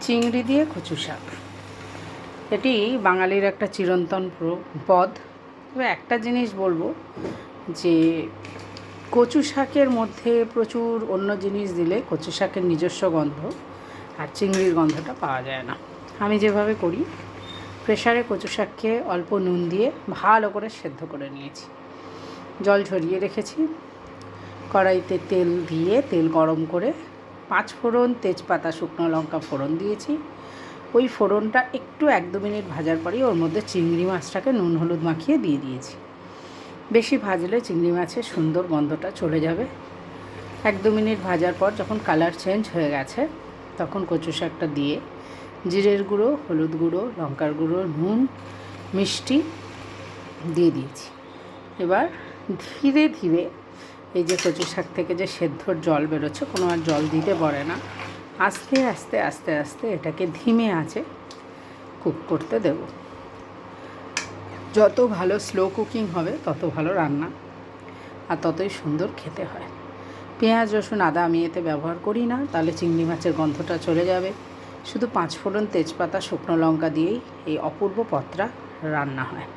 চিংড়ি দিয়ে কচু শাক, এটি বাঙালির একটা চিরন্তন পদ। তবে একটা জিনিস বলবো যে কচু শাকের মধ্যে প্রচুর অন্য জিনিস দিলে কচু শাকের নিজস্ব গন্ধ আর চিংড়ির গন্ধটা পাওয়া যায় না। আমি যেভাবে করি, প্রেসারে কচু শাককে অল্প নুন দিয়ে ভালো করে সেদ্ধ করে নিয়েছি, জল ঝরিয়ে রেখেছি। কড়াইতে তেল দিয়ে তেল গরম করে 5 ফোড়ন, তেজপাতা, শুকনো লঙ্কা ফোড়ন দিয়েছি। ওই ফোড়নটা একটু 1-2 মিনিট ভাজার পরেই ওর মধ্যে চিংড়ি মাছটাকে নুন হলুদ মাখিয়ে দিয়ে দিয়েছি। বেশি ভাজলে চিংড়ি মাছের সুন্দর গন্ধটা চলে যাবে। 1-2 মিনিট ভাজার পর যখন কালার চেঞ্জ হয়ে গেছে, তখন কচু শাকটা দিয়ে জিরের গুঁড়ো, হলুদ গুঁড়ো, লঙ্কার গুঁড়ো, নুন, মিষ্টি দিয়ে দিয়েছি। এবার ধীরে ধীরে এই যে কচু শাক থেকে যে সেদ্ধর জল বেরোচ্ছে, কোনো আর জল দিতে পারে না, আস্তে আস্তে আস্তে আস্তে এটাকে ধিমে আঁচে কুক করতে দেব। যত ভালো স্লো কুকিং হবে তত ভালো রান্না, আর ততই সুন্দর খেতে হয়। পেঁয়াজ, রসুন, আদা আমি এতে ব্যবহার করি না, তাহলে চিংড়ি মাছের গন্ধটা চলে যাবে। শুধু 5 ফোড়ন, তেজপাতা, শুকনো লঙ্কা দিয়েই এই অপূর্ব পদটা রান্না হয়।